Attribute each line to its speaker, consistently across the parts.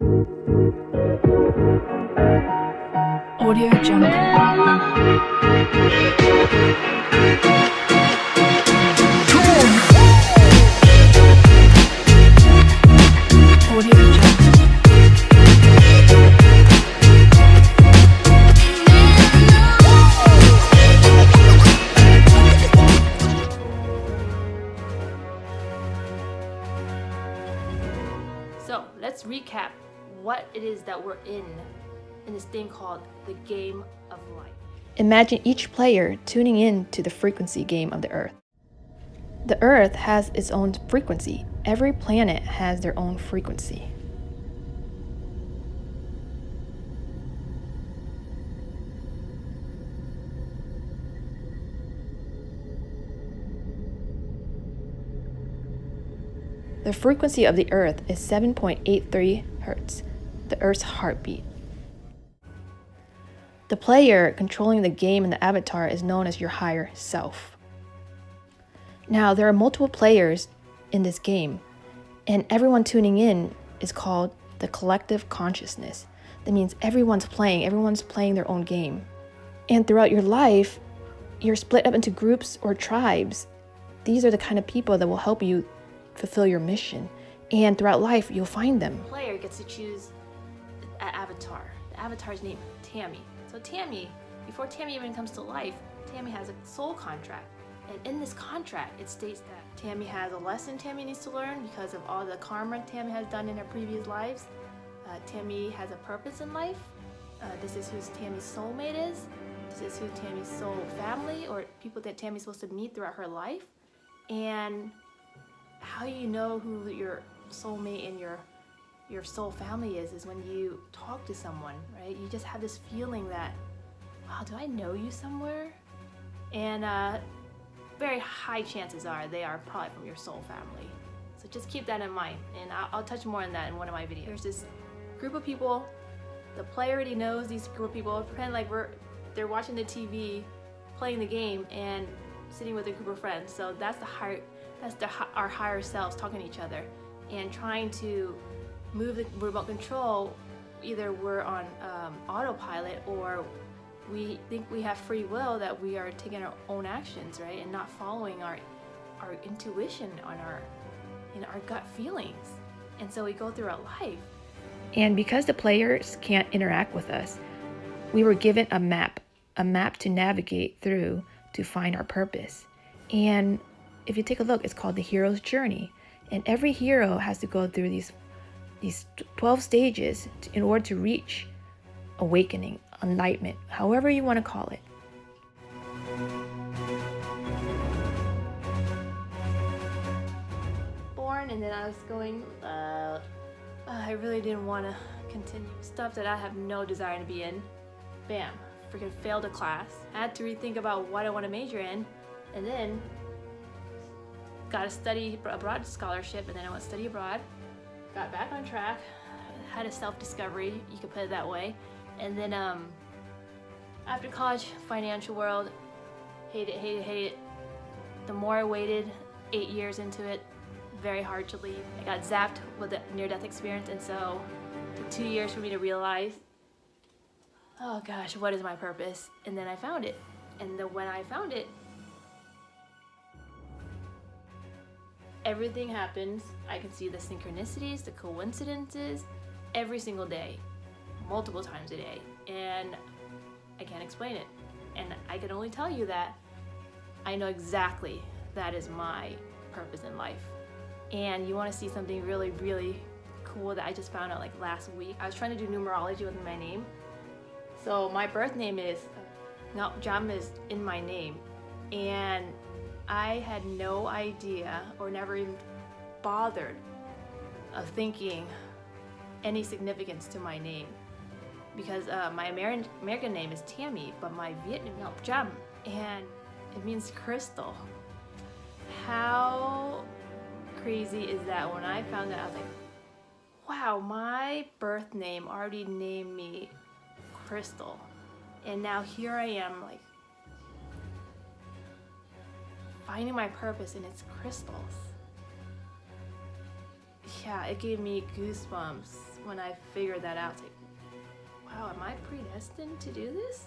Speaker 1: Audio Jungle.
Speaker 2: So let's recap what it is that we're in this thing called the game of life.
Speaker 3: Imagine each player tuning in to the frequency game of the Earth. The Earth has its own frequency. Every planet has their own frequency. The frequency of the Earth is 7.83 Hertz, the Earth's heartbeat. The player controlling the game and the avatar is known as your higher self. Now, there are multiple players in this game, and everyone tuning in is called the collective consciousness. That means everyone's playing their own game. And throughout your life, you're split up into groups or tribes. These are the kind of people that will help you fulfill your mission. And throughout life, you'll find them.
Speaker 2: The player gets to choose an avatar. The avatar's name, Tammy. So Tammy, before Tammy even comes to life, Tammy has a soul contract. And in this contract, it states that Tammy has a lesson Tammy needs to learn because of all the karma Tammy has done in her previous lives. Tammy has a purpose in life. This is who Tammy's soulmate is. This is who Tammy's soul family or people that Tammy's supposed to meet throughout her life. And how you know who your soulmate and your soul family is when you talk to someone, right? You just have this feeling that, wow, do I know you somewhere? And very high chances are they are probably from your soul family. So just keep that in mind, and I'll touch more on that in one of my videos. There's this group of people, the player already knows these group of people, pretend like they're watching the TV, playing the game, and sitting with a group of friends. So that's our higher selves talking to each other and trying to move the remote control. Either we're on autopilot or we think we have free will, that we are taking our own actions, right, and not following our intuition on our gut feelings. And so we go through our life.
Speaker 3: And because the players can't interact with us, we were given a map to navigate through to find our purpose. And if you take a look, it's called the hero's journey. And every hero has to go through these 12 stages in order to reach awakening, enlightenment, however you want to call it.
Speaker 2: Born, and then I was going, I really didn't want to continue. Stuff that I have no desire to be in. Bam, freaking failed a class. I had to rethink about what I want to major in, and then got a study abroad scholarship, and then I went to study abroad. Got back on track, had a self-discovery, you could put it that way. And then after college, financial world, hate it. The more I waited, 8 years into it, very hard to leave. I got zapped with a near-death experience, and so it took 2 years for me to realize, oh gosh, what is my purpose? And then I found it. And then when I found it, everything happens. I can see the synchronicities, the coincidences, every single day, multiple times a day, and I can't explain it. And I can only tell you that I know exactly that is my purpose in life. And you want to see something really, really cool that I just found out like last week? I was trying to do numerology with my name. So my birth name is, Jam is in my name, and I had no idea or never even bothered of thinking any significance to my name, because my American name is Tammy, but my Vietnamese Jam, and it means crystal. How crazy is that? When I found that, I was like, wow, my birth name already named me Crystal, and now here I am, like, finding my purpose, and it's crystals. Yeah, it gave me goosebumps when I figured that out. It's like, wow, am I predestined to do this?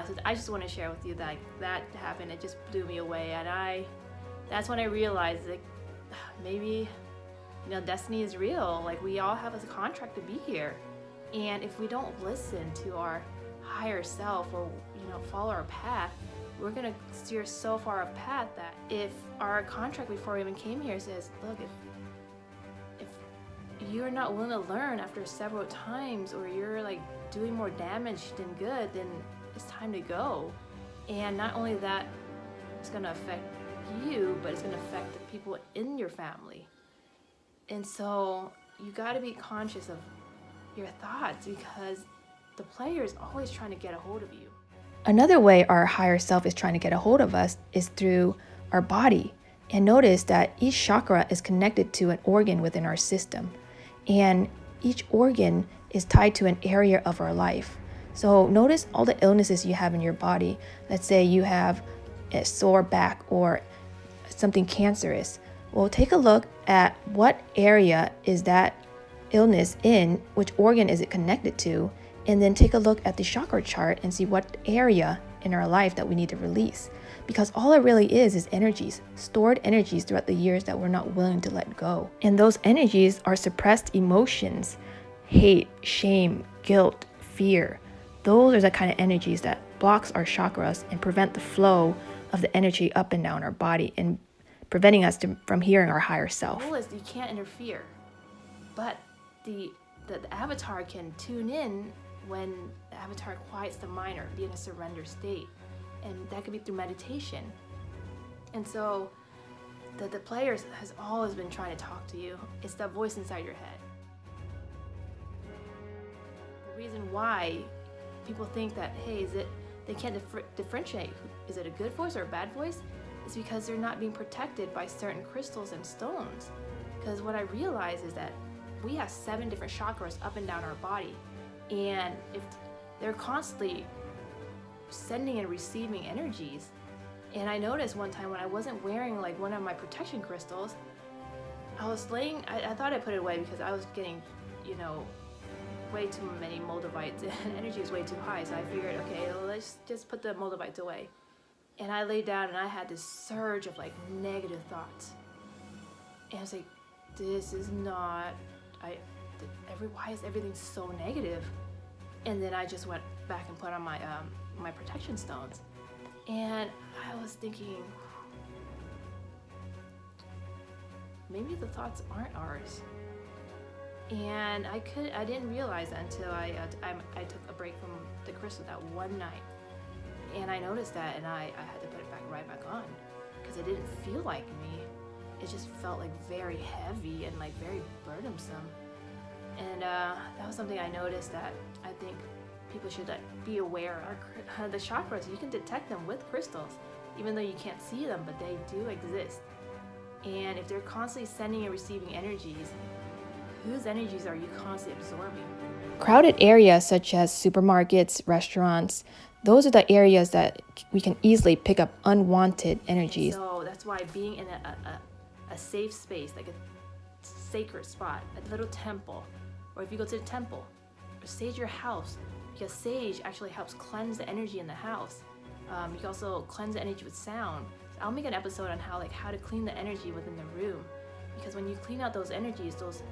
Speaker 2: So I just want to share with you that happened. It just blew me away, and that's when I realized that maybe, destiny is real. Like, we all have a contract to be here, and if we don't listen to our higher self or follow our path, we're gonna steer so far off path that if our contract before we even came here says, look, if you're not willing to learn after several times, or you're like doing more damage than good, then it's time to go. And not only that, it's gonna affect you, but it's gonna affect the people in your family. And so you gotta be conscious of your thoughts, because the player is always trying to get a hold of you.
Speaker 3: Another way our higher self is trying to get a hold of us is through our body. And notice that each chakra is connected to an organ within our system. And each organ is tied to an area of our life. So notice all the illnesses you have in your body. Let's say you have a sore back or something cancerous. Well, take a look at what area is that illness in, which organ is it connected to, and then take a look at the chakra chart and see what area in our life that we need to release. Because all it really is energies, stored energies throughout the years that we're not willing to let go. And those energies are suppressed emotions, hate, shame, guilt, fear. Those are the kind of energies that blocks our chakras and prevent the flow of the energy up and down our body and preventing us from hearing our higher self.
Speaker 2: The rule is you can't interfere, but the avatar can tune in when the avatar quiets the mind or be in a surrender state, and that could be through meditation. And so the player has always been trying to talk to you. It's that voice inside your head. The reason why people think that, hey, they can't differentiate, is it a good voice or a bad voice, is because they're not being protected by certain crystals and stones. Because what I realize is that we have 7 different chakras up and down our body, and if they're constantly sending and receiving energies. And I noticed one time when I wasn't wearing like one of my protection crystals, I was laying, I thought I put it away because I was getting, way too many moldavites and energy was way too high. So I figured, okay, let's just put the moldavites away. And I laid down and I had this surge of like negative thoughts. And I was like, this is not, why is everything so negative? And then I just went back and put on my my protection stones. And I was thinking, maybe the thoughts aren't ours. And I didn't realize that until I took a break from the crystal that one night. And I noticed that, and I had to put it right back on, because it didn't feel like me. It just felt like very heavy and like very burdensome. And that was something I noticed that I think people should be aware of. The chakras, you can detect them with crystals, even though you can't see them, but they do exist. And if they're constantly sending and receiving energies, whose energies are you constantly absorbing?
Speaker 3: Crowded areas such as supermarkets, restaurants, those are the areas that we can easily pick up unwanted energies.
Speaker 2: So that's why being in a safe space, like a sacred spot, a little temple, or if you go to the temple, or sage your house, because sage actually helps cleanse the energy in the house. You can also cleanse the energy with sound. So I'll make an episode on how to clean the energy within the room, because when you clean out those energies, those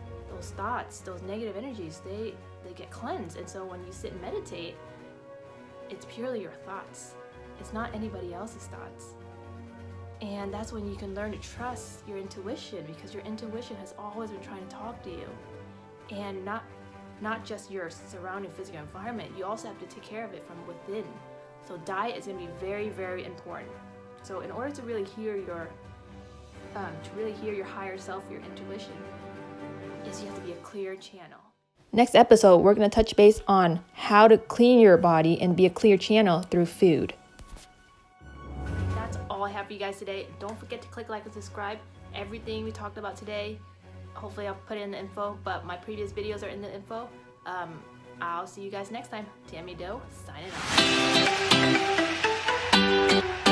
Speaker 2: thoughts, those negative energies, they get cleansed. And so when you sit and meditate, it's purely your thoughts. It's not anybody else's thoughts. And that's when you can learn to trust your intuition, because your intuition has always been trying to talk to you. And not just your surrounding physical environment, you also have to take care of it from within. So diet is going to be very, very important. So in order to really hear your higher self, your intuition, is you have to be a clear channel.
Speaker 3: Next episode, we're going to touch base on how to clean your body and be a clear channel through food.
Speaker 2: That's all I have for you guys today. Don't forget to click like and subscribe. Everything we talked about today, hopefully I'll put it in the info, but my previous videos are in the info. I'll see you guys next time. Tammy Doe, signing off.